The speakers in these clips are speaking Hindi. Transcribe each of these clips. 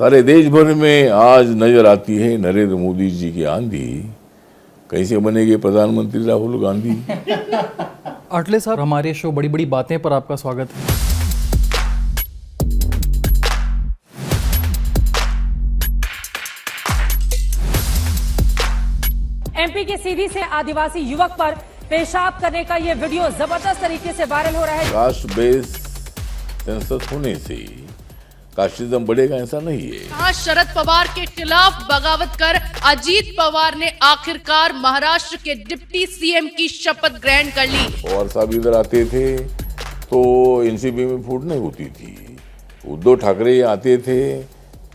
सारे देश भर में आज नजर आती है नरेंद्र मोदी जी की आंधी। कैसे बनेंगे प्रधानमंत्री राहुल गांधी। आटले साहब, हमारे शो बड़ी बड़ी बातें पर आपका स्वागत है। एमपी के सीधी से आदिवासी युवक पर पेशाब करने का ये वीडियो जबरदस्त तरीके से वायरल हो रहा है। कास्ट बेस्ड सेंसस होने से कास्टिज्म बढ़ेगा ऐसा नहीं है। कहा शरद पवार के खिलाफ बगावत कर अजीत पवार ने आखिरकार महाराष्ट्र के डिप्टी सीएम की शपथ ग्रहण कर ली। पवार साहब इधर आते थे तो एनसीपी में फूट नहीं होती थी। उद्धव ठाकरे आते थे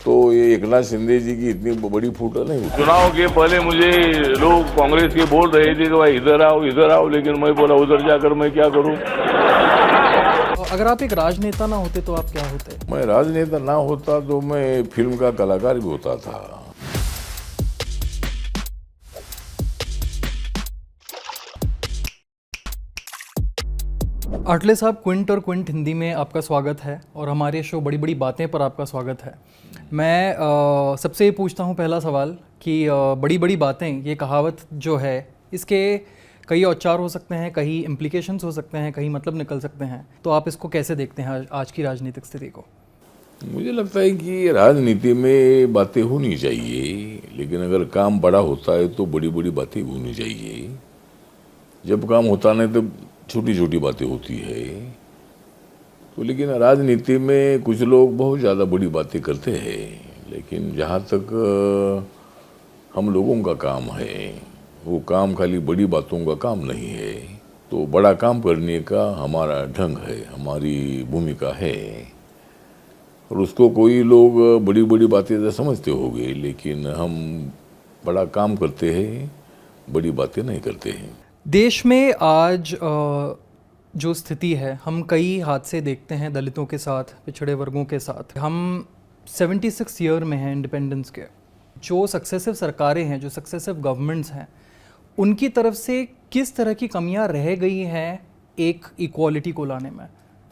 तो ये एकनाथ शिंदे जी की इतनी बड़ी फूट नहीं होती। चुनाव के पहले मुझे लोग कांग्रेस के बोल रहे थे कि भाई इधर आओ, लेकिन मैं बोला उधर जाकर मैं क्या करूं। अगर आप एक राजनेता ना होते तो आप क्या होते? मैं राजनेता ना होता तो मैं फिल्म का कलाकार भी होता था। आटले साहब, क्विंट और क्विंट हिंदी में आपका स्वागत है और हमारे शो बड़ी बड़ी बातें पर आपका स्वागत है। मैं सबसे ये पूछता हूँ पहला सवाल कि बड़ी बड़ी बातें, ये कहावत जो है, इसके कई औचार हो सकते हैं, कई इम्प्लीकेशंस हो सकते हैं, कई मतलब निकल सकते हैं। तो आप इसको कैसे देखते हैं आज की राजनीतिक स्थिति को? मुझे लगता है कि राजनीति में बातें होनी चाहिए, लेकिन अगर काम बड़ा होता है तो बड़ी बड़ी बातें होनी चाहिए। जब काम होता नहीं तो छोटी छोटी बातें होती है। तो लेकिन राजनीति में कुछ लोग बहुत ज़्यादा बड़ी बातें करते हैं, लेकिन जहाँ तक हम लोगों का काम है वो काम खाली बड़ी बातों का काम नहीं है। तो बड़ा काम करने का हमारा ढंग है, हमारी भूमिका है, और उसको कोई लोग बड़ी बड़ी बातें तो समझते होंगे, लेकिन हम बड़ा काम करते हैं, बड़ी बातें नहीं करते हैं। देश में आज जो स्थिति है, हम कई हादसे देखते हैं दलितों के साथ, पिछड़े वर्गों के साथ। हम 76 ईयर में हैं इंडिपेंडेंस के। जो सक्सेसिव सरकारें हैं, जो सक्सेसिव गवर्नमेंट्स हैं, उनकी तरफ से किस तरह की कमियां रह गई हैं एक इक्वालिटी को लाने में?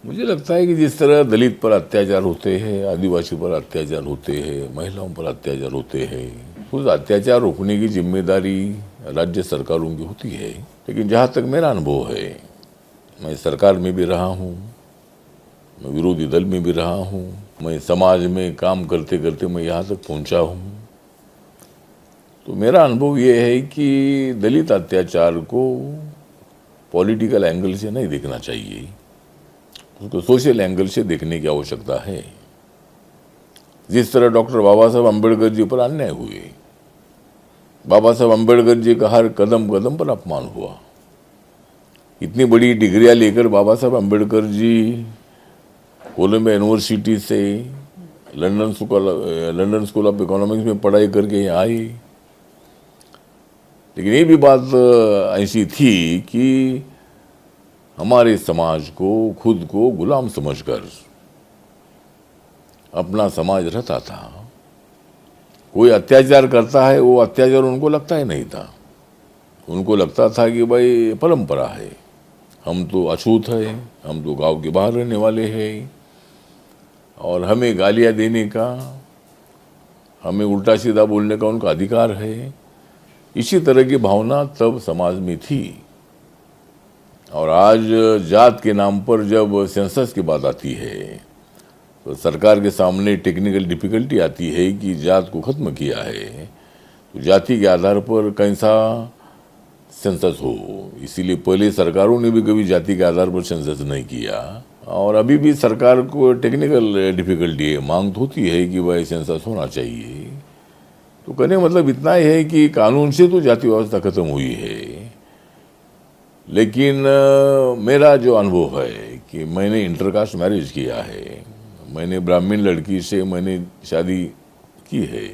मुझे लगता है कि जिस तरह दलित पर अत्याचार होते हैं, आदिवासी पर अत्याचार होते हैं, महिलाओं पर अत्याचार होते हैं, उस अत्याचार रोकने की जिम्मेदारी राज्य सरकारों की होती है। लेकिन जहाँ तक मेरा अनुभव है, मैं सरकार में भी रहा हूँ, मैं विरोधी दल में भी रहा हूँ, मैं समाज में काम करते करते मैं यहाँ तक पहुँचा हूँ। तो मेरा अनुभव ये है कि दलित अत्याचार को पॉलिटिकल एंगल से नहीं देखना चाहिए, उसको सोशल एंगल से देखने की आवश्यकता है। जिस तरह डॉक्टर बाबा साहब अम्बेडकर जी पर अन्याय हुए, बाबा साहब अम्बेडकर जी का हर कदम कदम पर अपमान हुआ। इतनी बड़ी डिग्रियां लेकर बाबा साहब अम्बेडकर जी कोलंबिया यूनिवर्सिटी से लंदन स्कूल ऑफ इकोनॉमिक्स में पढ़ाई करके यहाँ आए। लेकिन ये भी बात ऐसी थी कि हमारे समाज को खुद को गुलाम समझकर अपना समाज रहता था। कोई अत्याचार करता है, वो अत्याचार उनको लगता ही नहीं था। उनको लगता था कि भाई परंपरा है, हम तो अछूत है, हम तो गांव के बाहर रहने वाले हैं, और हमें गालियां देने का, हमें उल्टा सीधा बोलने का उनका अधिकार है। इसी तरह की भावना तब समाज में थी। और आज जात के नाम पर जब सेंसस की बात आती है तो सरकार के सामने टेक्निकल डिफिकल्टी आती है कि जात को खत्म किया है तो जाति के आधार पर कैसा सेंसस हो। इसीलिए पहले सरकारों ने भी कभी जाति के आधार पर सेंसस नहीं किया, और अभी भी सरकार को टेक्निकल डिफिकल्टी है, मांग तो होती है कि भाई सेंसस होना चाहिए। तो कहने मतलब इतना ही है कि कानून से तो जाति व्यवस्था खत्म हुई है। लेकिन मेरा जो अनुभव है कि मैंने इंटरकास्ट मैरिज किया है, मैंने ब्राह्मण लड़की से मैंने शादी की है,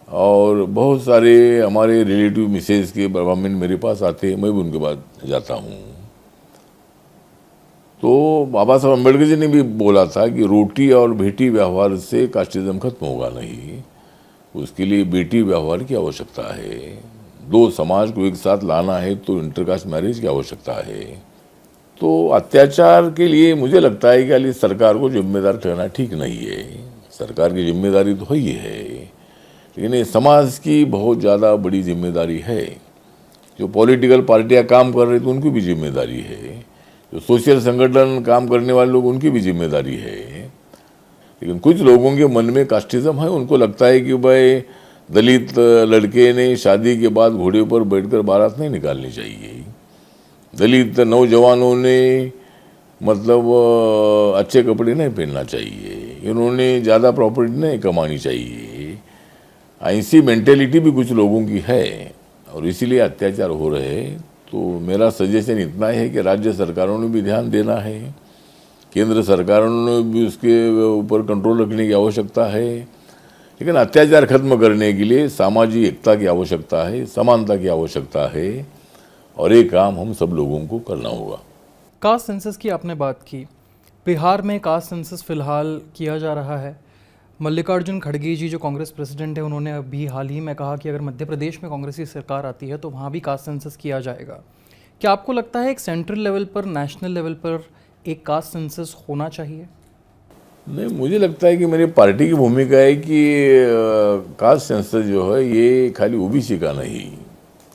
और बहुत सारे हमारे रिलेटिव मिसेज के ब्राह्मण मेरे पास आते हैं, मैं भी उनके पास जाता हूँ। तो बाबा साहब अम्बेडकर जी ने भी बोला था कि रोटी और बेटी व्यवहार से कास्टिज्म खत्म होगा नहीं, उसके लिए बेटी व्यवहार की आवश्यकता है। दो समाज को एक साथ लाना है तो इंटरकास्ट मैरिज की आवश्यकता है। तो अत्याचार के लिए मुझे लगता है कि सरकार को जिम्मेदार ठहराना ठीक नहीं है। सरकार की जिम्मेदारी तो ही है, लेकिन ये समाज की बहुत ज़्यादा बड़ी जिम्मेदारी है। जो पॉलिटिकल पार्टियां काम कर रही तो उनकी भी जिम्मेदारी है, जो सोशल संगठन काम करने वाले लोग उनकी भी जिम्मेदारी है। लेकिन कुछ लोगों के मन में कास्टिज्म है, उनको लगता है कि भाई दलित लड़के ने शादी के बाद घोड़े पर बैठकर बारात नहीं निकालनी चाहिए, दलित नौजवानों ने मतलब अच्छे कपड़े नहीं पहनना चाहिए, इन्होंने ज़्यादा प्रॉपर्टी नहीं कमानी चाहिए। ऐसी मेंटेलिटी भी कुछ लोगों की है और इसीलिए अत्याचार हो रहे हैं। तो मेरा सजेशन इतना है कि राज्य सरकारों ने भी ध्यान देना है, केंद्र सरकारों ने भी उसके ऊपर कंट्रोल रखने की आवश्यकता है। लेकिन अत्याचार खत्म करने के लिए सामाजिक एकता की आवश्यकता है, समानता की आवश्यकता है और ये काम हम सब लोगों को करना होगा। कास्ट सेंसस की आपने बात की, बिहार में कास्ट सेंसस फिलहाल किया जा रहा है। मल्लिकार्जुन खड़गे जी जो कांग्रेस प्रेसिडेंट है, उन्होंने अभी हाल ही में कहा कि अगर मध्य प्रदेश में कांग्रेस की सरकार आती है तो वहाँ भी कास्ट सेंसस किया जाएगा। क्या आपको लगता है एक सेंट्रल लेवल पर, नेशनल लेवल पर एक कास्ट सेंसस होना चाहिए? नहीं, मुझे लगता है कि मेरी पार्टी की भूमिका है कि कास्ट सेंसस जो है ये खाली ओबीसी का नहीं,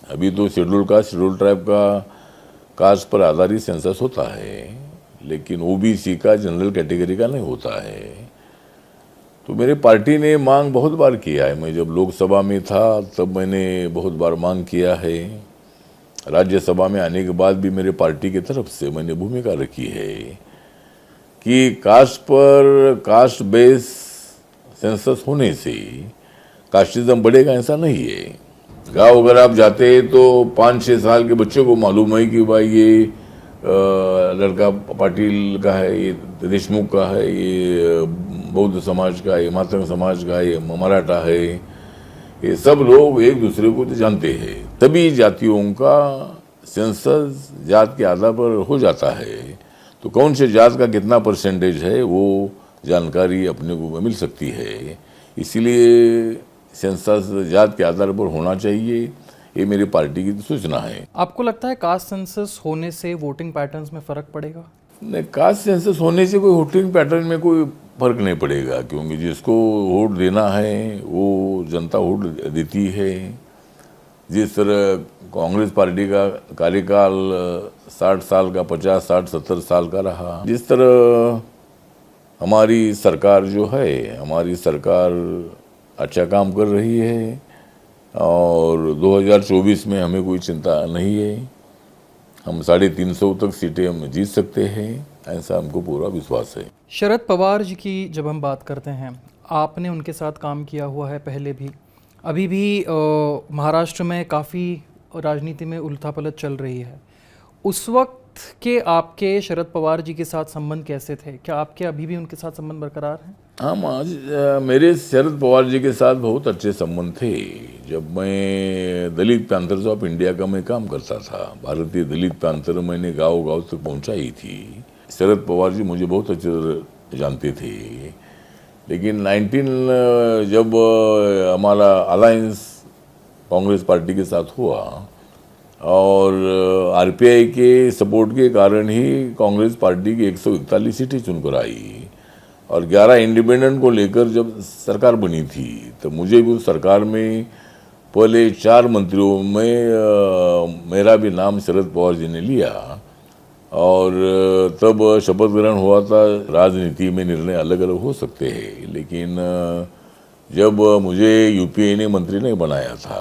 अभी तो शेड्यूल कास्ट शेड्यूल ट्राइब का कास्ट पर आधारित सेंसस होता है, लेकिन ओबीसी का जनरल कैटेगरी का नहीं होता है। तो मेरी पार्टी ने मांग बहुत बार किया है। मैं जब लोकसभा में था तब मैंने बहुत बार मांग किया है, राज्यसभा में आने के बाद भी मेरे पार्टी की तरफ से मैंने भूमिका रखी है कि कास्ट पर कास्ट बेस सेंसस होने से कास्टिज्म बढ़ेगा, ऐसा नहीं है। गाँव अगर आप जाते हैं तो 5-6 साल के बच्चों को मालूम है कि भाई ये लड़का पाटिल का है, ये देशमुख का है, ये बौद्ध समाज का है, ये मातंग समाज का है, ये मराठा है। ये सब लोग एक दूसरे को तो जानते हैं। तभी जातियों का सेंसस जात के आधार पर हो जाता है, तो कौन से जात का कितना परसेंटेज है वो जानकारी अपने को मिल सकती है। इसीलिए सेंसस जात के आधार पर होना चाहिए, ये मेरी पार्टी की सूचना है। आपको लगता है कास्ट सेंसस होने से वोटिंग पैटर्न्स में फ़र्क पड़ेगा? नहीं, कास्ट सेंसस होने से कोई वोटिंग पैटर्न में कोई फर्क नहीं पड़ेगा, क्योंकि जिसको वोट देना है वो जनता वोट देती है। जिस तरह कांग्रेस पार्टी का कार्यकाल 60 साल का, 50, 60, 70 साल का रहा, जिस तरह हमारी सरकार जो है, हमारी सरकार अच्छा काम कर रही है और 2024 में हमें कोई चिंता नहीं है। हम 350 तक सीटें हम जीत सकते हैं, ऐसा हमको पूरा विश्वास है। शरद पवार जी की जब हम बात करते हैं, आपने उनके साथ काम किया हुआ है पहले भी, अभी भी महाराष्ट्र में काफ़ी राजनीति में उलथापलथ चल रही है। उस वक्त के आपके शरद पवार जी के साथ संबंध कैसे थे? क्या आपके अभी भी उनके साथ संबंध बरकरार हैं? हाँ, आज मेरे शरद पवार जी के साथ बहुत अच्छे संबंध थे। जब मैं दलित पैंथर्स ऑफ इंडिया का मैं काम करता था, भारतीय दलित पैंथर मैंने गांव-गांव तक पहुंचाई थी। शरद पवार जी मुझे बहुत अच्छे जानते थे। लेकिन 19 जब हमारा अलायंस कांग्रेस पार्टी के साथ हुआ और आरपीआई के सपोर्ट के कारण ही कांग्रेस पार्टी की 141 सीटें चुनकर आई और 11 इंडिपेंडेंट को लेकर जब सरकार बनी थी तो मुझे भी उस सरकार में पहले 4 मंत्रियों में मेरा भी नाम शरद पवार जी ने लिया और तब शपथ ग्रहण हुआ था। राजनीति में निर्णय अलग अलग हो सकते हैं, लेकिन जब मुझे यूपीए ने मंत्री नहीं बनाया था,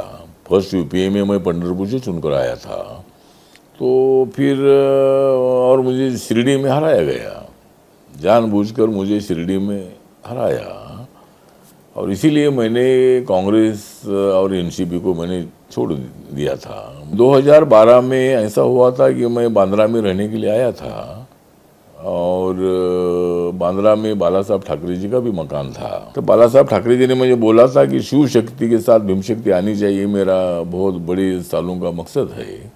फर्स्ट यूपीए में मैं पंढरपुर से चुनकर आया था, तो फिर और मुझे शिरडी में हराया गया, जानबूझकर मुझे शिरडी में हराया और इसीलिए मैंने कांग्रेस और एनसीपी को मैंने छोड़ दिया था। 2012 में ऐसा हुआ था कि मैं बांद्रा में रहने के लिए आया था और बांद्रा में बाला साहब ठाकरे जी का भी मकान था। तो बाला साहब ठाकरे जी ने मुझे बोला था कि शिव शक्ति के साथ भीम शक्ति आनी चाहिए, मेरा बहुत बड़े सालों का मकसद है।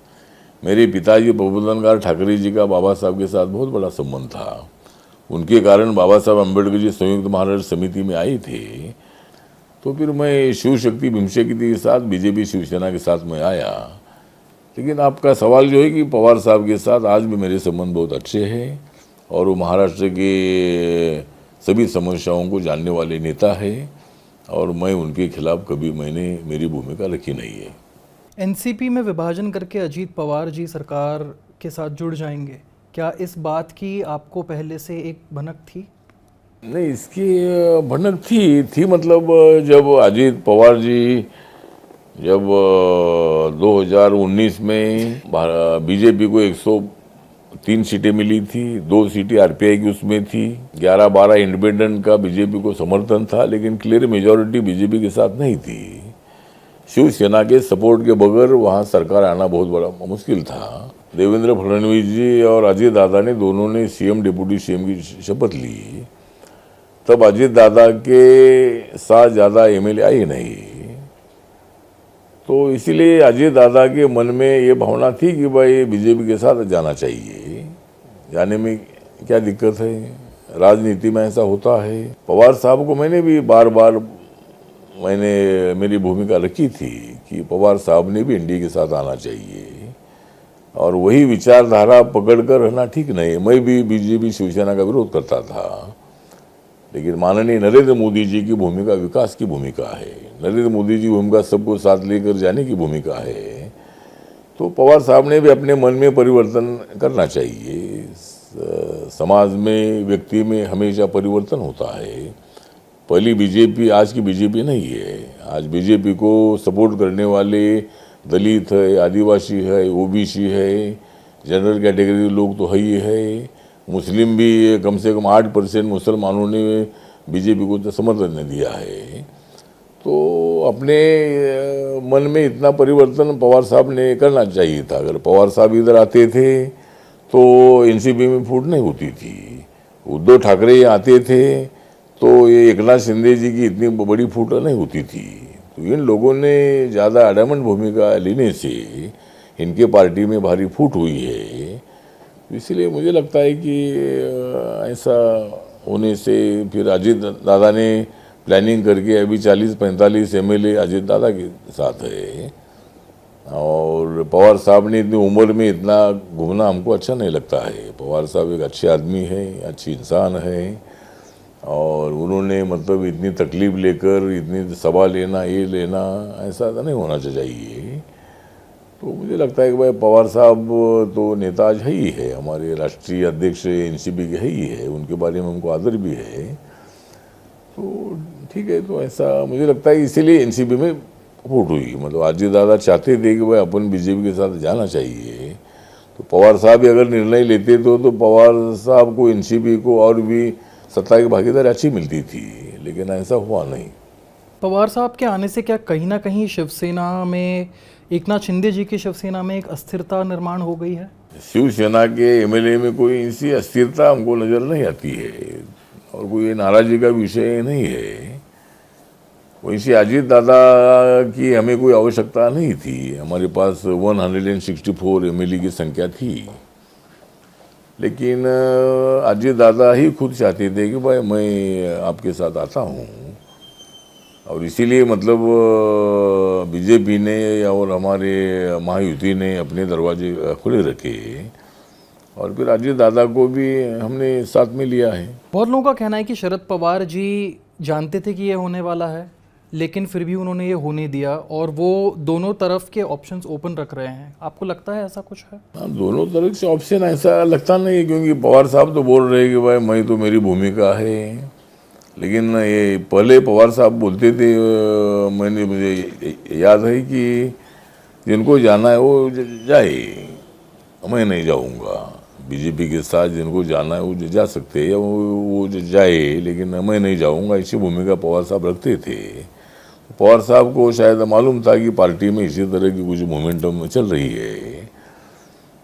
मेरे पिताजी प्रबोधनकार ठाकरे जी का बाबा साहब के साथ बहुत बड़ा संबंध था, उनके कारण बाबा साहब अम्बेडकर जी संयुक्त महाराष्ट्र समिति में आए थे। तो फिर मैं शिव शक्ति भीम शक्ति के साथ बीजेपी शिवसेना के साथ मैं आया। लेकिन आपका सवाल जो है कि पवार साहब के साथ आज भी मेरे संबंध बहुत अच्छे हैं और वो महाराष्ट्र के सभी समस्याओं को जानने वाले नेता है और मैं उनके खिलाफ कभी मैंने मेरी भूमिका रखी नहीं है। एनसीपी में विभाजन करके अजीत पवार जी सरकार के साथ जुड़ जाएंगे, क्या इस बात की आपको पहले से एक भनक थी? नहीं, इसकी भनक थी मतलब जब अजीत पवार जी जब 2019 में बीजेपी को 103 सीटें मिली थी, 2 सीटें आरपीआई की उसमें थी, 11-12 इंडिपेंडेंट का बीजेपी को समर्थन था, लेकिन क्लियर मेजॉरिटी बीजेपी के साथ नहीं थी। शिवसेना के सपोर्ट के बगैर वहां सरकार आना बहुत बड़ा मुश्किल था। देवेंद्र फडणवीस जी और अजीत दादा ने दोनों ने सीएम डिप्टी सीएम की शपथ ली, तब अजीत दादा के साथ ज़्यादा एमएलए आई नहीं, तो इसीलिए अजीत दादा के मन में ये भावना थी कि भाई बीजेपी के साथ जाना चाहिए, जाने में क्या दिक्कत है, राजनीति में ऐसा होता है। पवार साहब को मैंने भी बार बार मेरी भूमिका रखी थी कि पवार साहब ने भी एनडीए के साथ आना चाहिए और वही विचारधारा पकड़कर रहना ठीक नहीं है। मैं भी बीजेपी शिवसेना का विरोध करता था, लेकिन माननीय नरेंद्र मोदी जी की भूमिका विकास की भूमिका है, नरेंद्र मोदी जी भूमिका सबको साथ लेकर जाने की भूमिका है, तो पवार साहब ने भी अपने मन में परिवर्तन करना चाहिए। समाज में, व्यक्ति में हमेशा परिवर्तन होता है। पहली बीजेपी आज की बीजेपी नहीं है। आज बीजेपी को सपोर्ट करने वाले दलित है, आदिवासी है, ओबीसी है, जनरल कैटेगरी लोग तो है ही है, मुस्लिम भी कम से कम 8% मुसलमानों ने बीजेपी को तो समर्थन नहीं दिया है। तो अपने मन में इतना परिवर्तन पवार साहब ने करना चाहिए था। अगर पवार साहब इधर आते थे तो एनसीपी में फूट नहीं होती थी। उद्धव ठाकरे आते थे तो ये एकनाथ शिंदे जी की इतनी बड़ी फूट नहीं होती थी। तो इन लोगों ने ज़्यादा एडमंड भूमिका लेने से इनके पार्टी में भारी फूट हुई है। इसलिए मुझे लगता है कि ऐसा होने से फिर अजीत दादा ने प्लानिंग करके अभी 40-45 एमएलए अजीत दादा के साथ है, और पवार साहब ने इतनी उम्र में इतना घूमना हमको अच्छा नहीं लगता है। पवार साहब एक अच्छे आदमी है, अच्छी इंसान है, और उन्होंने मतलब इतनी तकलीफ लेकर इतनी सभा लेना, ये लेना, ऐसा नहीं होना चाहिए। तो मुझे लगता है कि भाई पवार साहब तो नेता आज है ही है, हमारे राष्ट्रीय अध्यक्ष एनसीपी के है ही है, उनके बारे में हमको आदर भी है। तो ठीक है, तो ऐसा मुझे लगता है इसीलिए एनसीपी में फूट हुई। मतलब अजीत दादा चाहते थे कि भाई अपन बीजेपी के साथ जाना चाहिए, तो पवार साहब अगर निर्णय लेते तो पवार साहब को, एनसीपी को और भी सत्ता की भागीदारी अच्छी मिलती थी, लेकिन ऐसा हुआ नहीं। पवार साहब के आने से क्या कहीं ना कहीं शिवसेना में, एकनाथ शिंदे जी की शिवसेना में एक अस्थिरता निर्माण हो गई है? शिवसेना के एमएलए में कोई ऐसी अस्थिरता हमको नजर नहीं आती है और कोई नाराजगी का विषय नहीं है। वैसे अजीत दादा की हमें कोई आवश्यकता नहीं थी। हमारे पास 164 एमएलए की संख्या थी, लेकिन अजीत दादा ही खुद चाहते थे कि भाई मैं आपके साथ आता हूँ, और इसीलिए मतलब बीजेपी ने और हमारे महायुति ने अपने दरवाजे खुले रखे, और फिर अजीत दादा को भी हमने साथ में लिया है। बहुत लोगों का कहना है कि शरद पवार जी जानते थे कि ये होने वाला है, लेकिन फिर भी उन्होंने ये होने दिया, और वो दोनों तरफ के ऑप्शंस ओपन रख रहे हैं। आपको लगता है ऐसा कुछ है? हाँ, दोनों तरफ से ऑप्शन ऐसा लगता नहीं, क्योंकि पवार साहब तो बोल रहे हैं कि भाई मैं तो, मेरी भूमिका है, लेकिन ये पहले पवार साहब बोलते थे, मुझे याद है कि जिनको जाना है वो जाए, मैं नहीं जाऊंगा। बीजेपी के साथ जिनको जाना है वो जा सकते हैं, वो जाए, लेकिन मैं नहीं जाऊंगा, इसी भूमिका पवार साहब रखते थे। पवार साहब को शायद मालूम था कि पार्टी में इसी तरह की कुछ मोमेंटम चल रही है,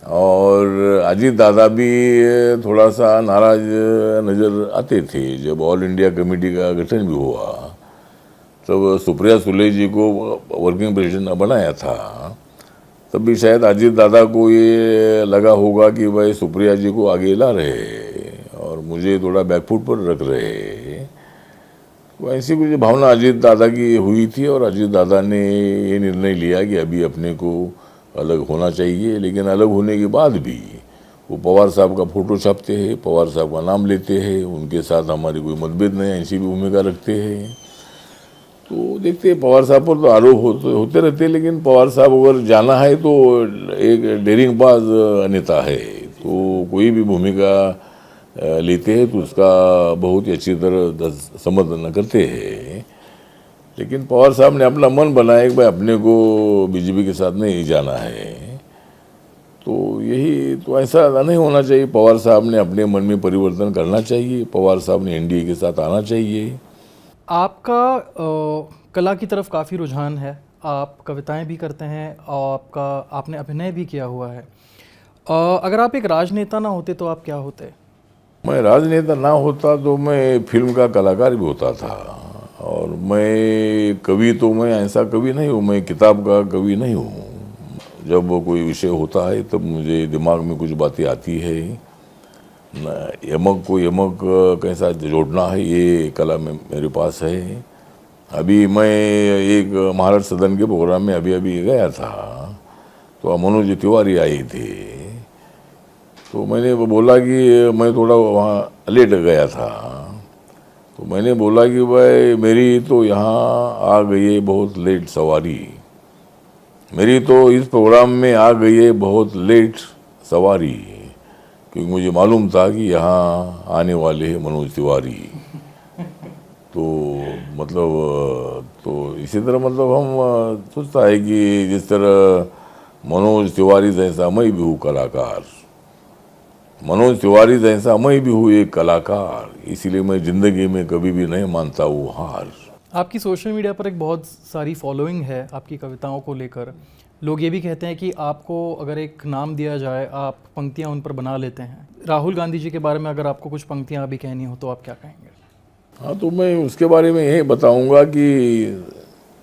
और अजीत दादा भी थोड़ा सा नाराज नज़र आते थे। जब ऑल इंडिया कमेटी का गठन भी हुआ, तब सुप्रिया सुले जी को वर्किंग प्रेसिडेंट बनाया था, तब भी शायद अजीत दादा को ये लगा होगा कि भाई सुप्रिया जी को आगे ला रहे और मुझे थोड़ा बैकफुट पर रख रहे। तो ऐसी कुछ भावना अजीत दादा की हुई थी, और अजीत दादा ने ये निर्णय लिया कि अभी अपने को अलग होना चाहिए। लेकिन अलग होने के बाद भी वो पवार साहब का फोटो छापते हैं, पवार साहब का नाम लेते हैं, उनके साथ हमारी कोई मतभेद नहीं, ऐसी भी भूमिका रखते हैं। तो देखते हैं, पवार साहब पर तो आरोप होते रहते हैं, लेकिन पवार साहब अगर जाना है तो एक डेरिंगबाज नेता है, तो कोई भी भूमिका लेते हैं तो उसका बहुत ही अच्छी तरह समर्थन करते हैं। लेकिन पवार साहब ने अपना मन बनाया कि भाई अपने को बीजेपी के साथ नहीं जाना है, तो यही तो ऐसा नहीं होना चाहिए। पवार साहब ने अपने मन में परिवर्तन करना चाहिए, पवार साहब ने एनडीए के साथ आना चाहिए। आपका कला की तरफ काफ़ी रुझान है, आप कविताएं भी करते हैं और आपने अभिनय भी किया हुआ है। अगर आप एक राजनेता ना होते तो आप क्या होते? मैं राजनेता ना होता तो मैं फिल्म का कलाकार भी होता था, और मैं कवि तो मैं ऐसा कवि नहीं हूँ, मैं किताब का कवि नहीं हूँ। जब कोई विषय होता है तब मुझे दिमाग में कुछ बातें आती है, यमक को यमक कैसा जोड़ना है ये कला में मेरे पास है। अभी मैं एक महाराष्ट्र सदन के प्रोग्राम में अभी गया था, तो मनोज तिवारी आए थे, तो मैंने बोला कि मैं थोड़ा वहाँ लेट गया था, तो मैंने बोला कि भाई मेरी तो यहाँ आ गई है बहुत लेट सवारी, मेरी तो इस प्रोग्राम में आ गई है बहुत लेट सवारी, क्योंकि मुझे मालूम था कि यहाँ आने वाले हैं मनोज तिवारी। तो मतलब तो इसी तरह मतलब हम सोचता है कि जिस तरह मनोज तिवारी जैसा मैं भी हूँ कलाकार, मनोज तिवारी जैसा मैं भी हूँ एक कलाकार, इसीलिए मैं ज़िंदगी में कभी भी नहीं मानता हूँ हार। आपकी सोशल मीडिया पर एक बहुत सारी फॉलोइंग है आपकी कविताओं को लेकर। लोग ये भी कहते हैं कि आपको अगर एक नाम दिया जाए आप पंक्तियां उन पर बना लेते हैं। राहुल गांधी जी के बारे में अगर आपको कुछ पंक्तियां अभी कहनी हो तो आप क्या कहेंगे? हाँ, तो मैं उसके बारे में यही बताऊंगा कि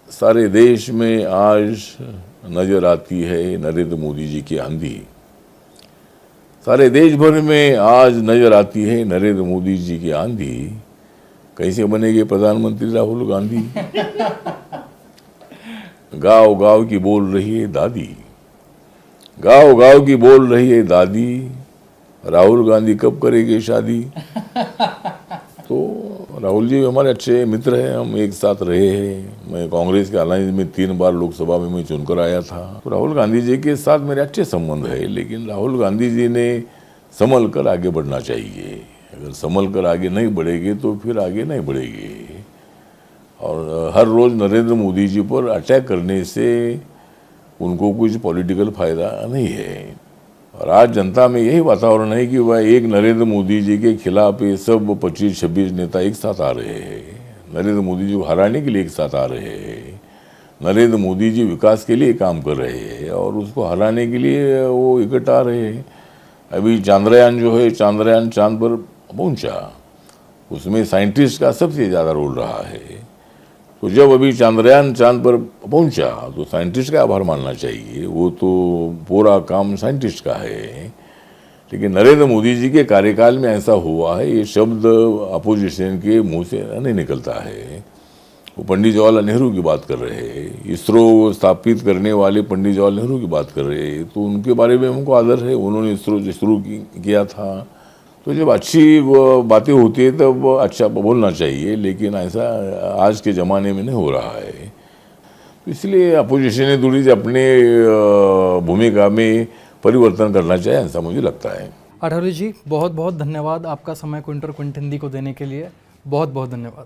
सारे देश में आज नज़र आती है नरेंद्र मोदी जी की आंधी, सारे देश भर में आज नज़र आती है नरेंद्र मोदी जी की आंधी, कैसे बनेंगे प्रधानमंत्री राहुल गांधी? गाँव गाँव की बोल रही है दादी, गाँव गाँव की बोल रही है दादी, राहुल गांधी कब करेंगे शादी? तो राहुल जी हमारे अच्छे मित्र हैं, हम एक साथ रहे हैं। मैं कांग्रेस के अलायंस में 3 बार लोकसभा में मैं चुनकर आया था, तो राहुल गांधी जी के साथ मेरे अच्छे संबंध है। लेकिन राहुल गांधी जी ने संभल कर आगे बढ़ना चाहिए, अगर संभल कर आगे नहीं बढ़ेंगे तो फिर आगे नहीं बढ़ेंगे। और हर रोज़ नरेंद्र मोदी जी पर अटैक करने से उनको कुछ पॉलिटिकल फ़ायदा नहीं है। और आज जनता में यही वातावरण है कि वह एक नरेंद्र मोदी जी के खिलाफ ये सब 25-26 नेता एक साथ आ रहे हैं, नरेंद्र मोदी जी को हराने के लिए एक साथ आ रहे हैं। नरेंद्र मोदी जी विकास के लिए काम कर रहे हैं और उसको हराने के लिए वो इकट्ठा आ रहे हैं। अभी चांद्रयान जो है, चांद्रयान चांद पर पहुंचा, उसमें साइंटिस्ट का सबसे ज़्यादा रोल रहा है। तो जब अभी चांद्रयान चांद पर पहुंचा तो साइंटिस्ट का आभार मानना चाहिए, वो तो पूरा काम साइंटिस्ट का है। लेकिन नरेंद्र मोदी जी के कार्यकाल में ऐसा हुआ है, ये शब्द अपोजिशन के मुंह से नहीं निकलता है। वो पंडित जवाहरलाल नेहरू की बात कर रहे हैं, इसरो स्थापित करने वाले पंडित जवाहरलाल नेहरू की बात कर रहे हैं, तो उनके बारे में हमको आदर है, उन्होंने इसरो शुरू किया था। तो जब अच्छी बातें होती है तब अच्छा बोलना चाहिए, लेकिन ऐसा आज के ज़माने में नहीं हो रहा है। तो इसलिए अपोजिशन ने थोड़ी सी अपने भूमिका में परिवर्तन करना चाहिए, ऐसा मुझे लगता है। आठवले जी बहुत बहुत धन्यवाद आपका समय क्विंटर क्विंट हिंदी को देने के लिए, बहुत बहुत धन्यवाद।